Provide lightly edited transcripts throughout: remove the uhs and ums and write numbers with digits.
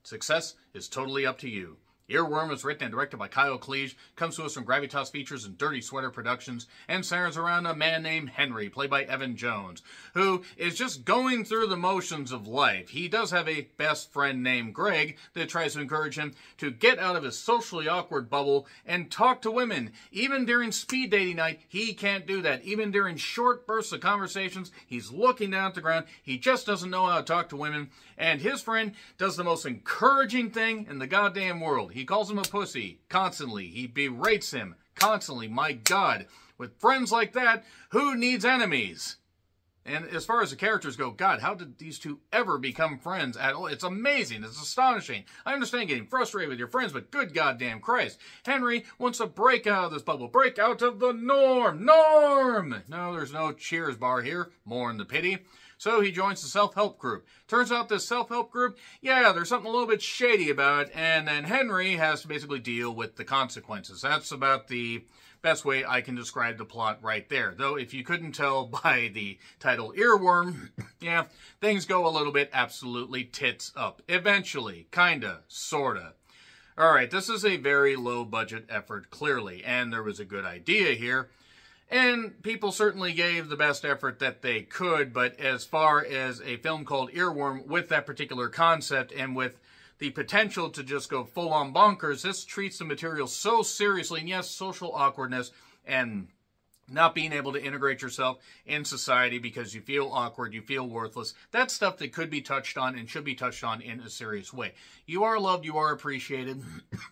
Success is totally up to you. Earworm is written and directed by Kyle Cleage, comes to us from Gravitas Features and Dirty Sweater Productions, and centers around a man named Henry, played by Evan Jones, who is just going through the motions of life. He does have a best friend named Greg that tries to encourage him to get out of his socially awkward bubble and talk to women. Even during speed dating night, he can't do that. Even during short bursts of conversations, he's looking down at the ground. He just doesn't know how to talk to women. And his friend does the most encouraging thing in the goddamn world. He calls him a pussy constantly. He berates him constantly. My God, with friends like that, who needs enemies? And as far as the characters go, God, how did these two ever become friends at all? It's amazing. It's astonishing. I understand getting frustrated with your friends, but good goddamn Christ. Henry wants to break out of this bubble. Break out of the norm. Norm! No, there's no cheers bar here. Mourn the pity. So he joins the self-help group. Turns out this self-help group, yeah, there's something a little bit shady about it, and then Henry has to basically deal with the consequences. That's about the best way I can describe the plot right there. Though, if you couldn't tell by the title Earworm, yeah, things go a little bit absolutely tits up. Eventually. Kinda. Sorta. Alright, this is a very low-budget effort, clearly, and there was a good idea here. And people certainly gave the best effort that they could, but as far as a film called Earworm with that particular concept and with the potential to just go full-on bonkers, this treats the material so seriously, and yes, social awkwardness and not being able to integrate yourself in society because you feel awkward, you feel worthless. That's stuff that could be touched on and should be touched on in a serious way. You are loved, you are appreciated.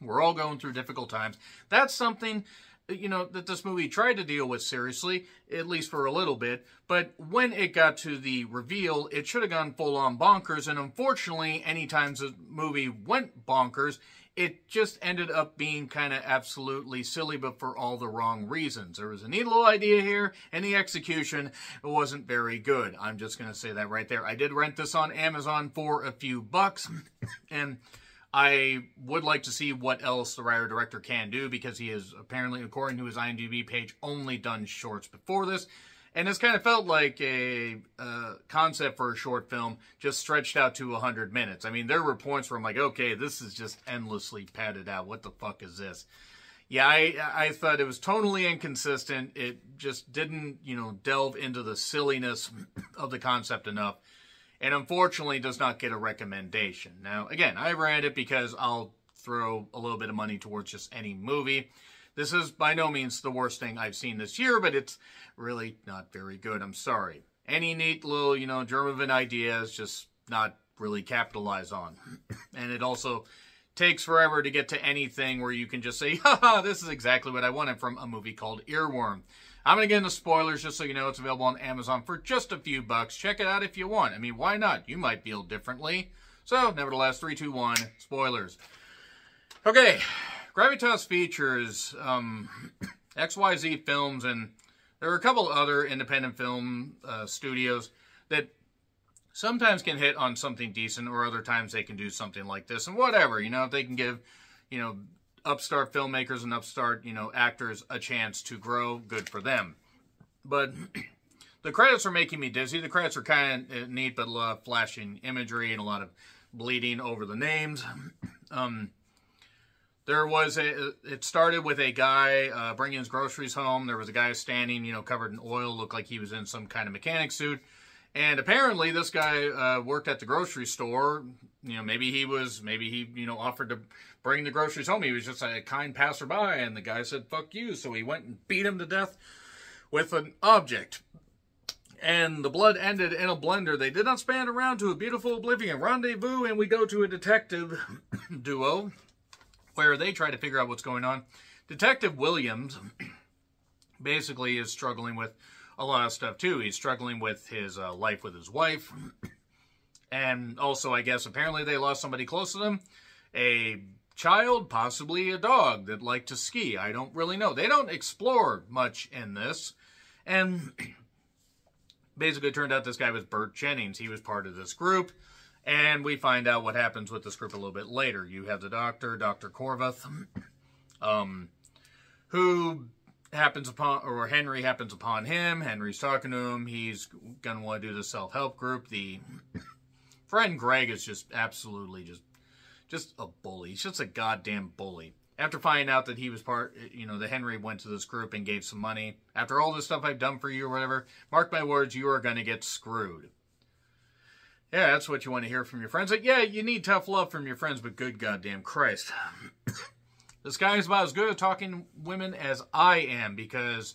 We're all going through difficult times. That's something, you know, that this movie tried to deal with seriously, at least for a little bit, but when it got to the reveal, it should have gone full-on bonkers, and unfortunately, any times the movie went bonkers, it just ended up being kind of absolutely silly, but for all the wrong reasons. There was a neat little idea here, and the execution wasn't very good. I'm just going to say that right there. I did rent this on Amazon for a few bucks, and I would like to see what else the writer-director can do, because he has apparently, according to his IMDb page, only done shorts before this. And this kind of felt like a concept for a short film just stretched out to 100 minutes. I mean, there were points where I'm like, okay, this is just endlessly padded out. What the fuck is this? Yeah, I thought it was totally inconsistent. It just didn't, you know, delve into the silliness of the concept enough. And unfortunately does not get a recommendation. Now, again, I read it because I'll throw a little bit of money towards just any movie. This is by no means the worst thing I've seen this year, but it's really not very good. I'm sorry. Any neat little, you know, germ of an idea is just not really capitalized on. And it also takes forever to get to anything where you can just say, haha, this is exactly what I wanted from a movie called Earworm. I'm going to get into spoilers just so you know it's available on Amazon for just a few bucks. Check it out if you want. I mean, why not? You might feel differently. So, nevertheless, 3, 2, 1, spoilers. Okay, Gravitas Features, XYZ Films, and there are a couple other independent film studios that sometimes can hit on something decent, or other times they can do something like this. And whatever, you know, if they can give, you know, upstart filmmakers and upstart, you know, actors a chance to grow, good for them. But the credits are making me dizzy. The credits are kind of neat, but a lot of flashing imagery and a lot of bleeding over the names. It started with a guy bringing his groceries home. There was a guy standing, you know, covered in oil, looked like he was in some kind of mechanic suit. And apparently this guy worked at the grocery store. You know, maybe he, you know, offered to bring the groceries home. He was just a kind passerby, and the guy said, fuck you. So he went and beat him to death with an object. And the blood ended in a blender. They did not span around to a beautiful oblivion. Rendezvous, and we go to a detective duo where they try to figure out what's going on. Detective Williams basically is struggling with a lot of stuff, too. He's struggling with his life with his wife. And also, I guess, apparently they lost somebody close to them. A child, possibly a dog that liked to ski. I don't really know. They don't explore much in this. And basically, it turned out this guy was Burt Jennings. He was part of this group. And we find out what happens with this group a little bit later. You have the doctor, Dr. Corvath, who happens upon, or Henry happens upon him. Henry's talking to him. He's going to want to do the self-help group. The friend Greg is just absolutely just a bully. He's just a goddamn bully. After finding out that he was that Henry went to this group and gave some money, after all this stuff I've done for you or whatever, mark my words, you are going to get screwed. Yeah, that's what you want to hear from your friends. Like, yeah, you need tough love from your friends, but good goddamn Christ. This guy is about as good at talking to women as I am, because,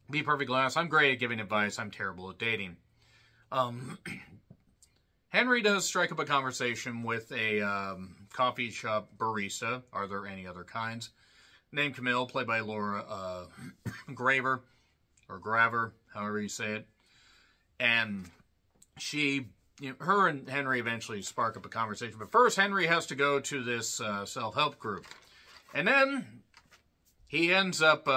to be perfectly honest, I'm great at giving advice. I'm terrible at dating. Henry does strike up a conversation with a coffee shop barista. Are there any other kinds? Named Camille, played by Laura Graver, or Graver, however you say it. And her and Henry eventually spark up a conversation. But first, Henry has to go to this self-help group. And then he ends up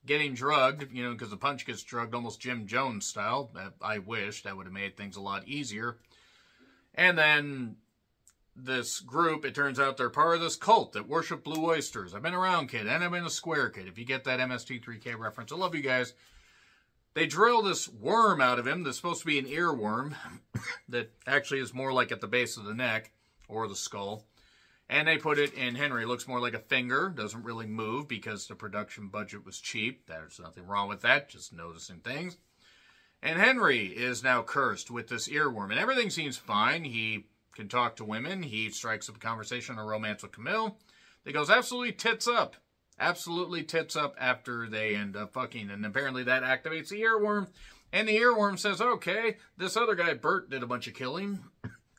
getting drugged, because the punch gets drugged almost Jim Jones style. I wish that would have made things a lot easier. And then this group, it turns out they're part of this cult that worship blue oysters. I've been around, kid, and I've been a square kid. If you get that MST3K reference, I love you guys. They drill this worm out of him that's supposed to be an earworm that actually is more like at the base of the neck or the skull. And they put it in Henry. It looks more like a finger. Doesn't really move because the production budget was cheap. There's nothing wrong with that. Just noticing things. And Henry is now cursed with this earworm. And everything seems fine. He can talk to women. He strikes up a conversation, a romance with Camille. That goes absolutely tits up. Absolutely tits up after they end up fucking. And apparently that activates the earworm. And the earworm says, okay, this other guy, Bert, did a bunch of killing.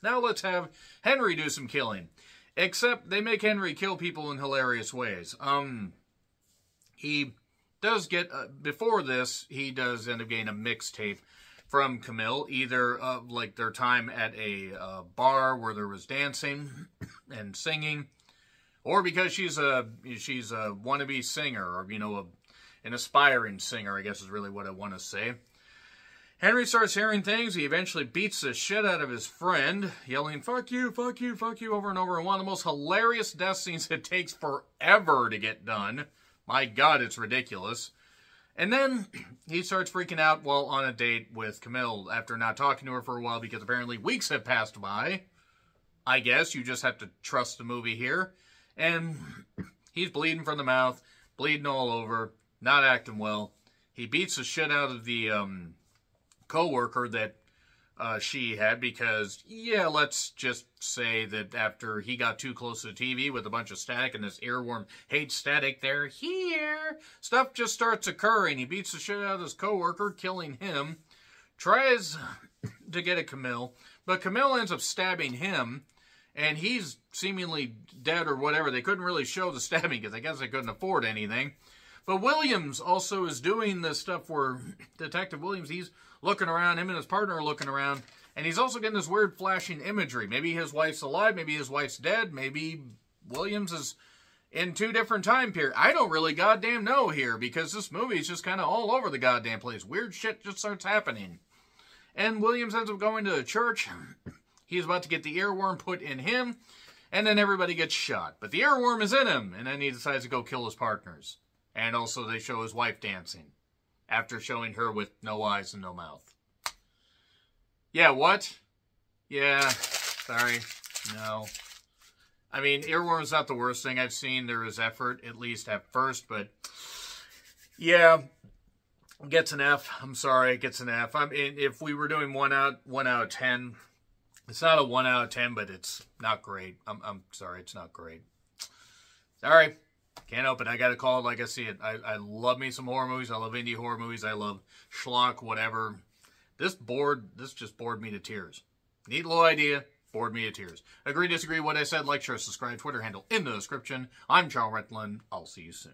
Now let's have Henry do some killing. Except they make Henry kill people in hilarious ways. He does get, before this, he does end up getting a mixtape from Camille. Either like their time at a bar where there was dancing and singing. Or because she's a wannabe singer. Or, an aspiring singer, I guess is really what I want to say. Henry starts hearing things. He eventually beats the shit out of his friend, yelling, fuck you, fuck you, fuck you, over and over. And one of the most hilarious death scenes. It takes forever to get done. My God, it's ridiculous. And then he starts freaking out while on a date with Camille after not talking to her for a while because apparently weeks have passed by. I guess you just have to trust the movie here. And he's bleeding from the mouth, bleeding all over, not acting well. He beats the shit out of the co-worker that she had because, yeah, let's just say that after he got too close to the TV with a bunch of static and this earworm hates static, they're here. Stuff just starts occurring. He beats the shit out of his co-worker, killing him. Tries to get at Camille, but Camille ends up stabbing him, and he's seemingly dead or whatever. They couldn't really show the stabbing because I guess they couldn't afford anything. But Williams also is doing this stuff where Detective Williams, he's looking around, him and his partner are looking around, and he's also getting this weird flashing imagery. Maybe his wife's alive, maybe his wife's dead, maybe Williams is in two different time periods. I don't really goddamn know here, because this movie is just kind of all over the goddamn place. Weird shit just starts happening. And Williams ends up going to the church. He's about to get the earworm put in him, and then everybody gets shot. But the earworm is in him, and then he decides to go kill his partners. And also they show his wife dancing, after showing her with no eyes and no mouth. Yeah, what? Yeah, sorry, no. I mean, earworm's not the worst thing I've seen. There is effort, at least at first, but yeah, gets an F. I'm sorry, it gets an F. I mean, if we were doing 1 out of 10, it's not a 1 out of 10, but it's not great. I'm sorry, it's not great. Sorry. Can't help it. I got to call it like I see it. I love me some horror movies. I love indie horror movies. I love schlock, whatever. This just bored me to tears. Neat little idea. Bored me to tears. Agree, disagree, what I said. Like, share, subscribe, Twitter handle in the description. I'm Charles Retland. I'll see you soon.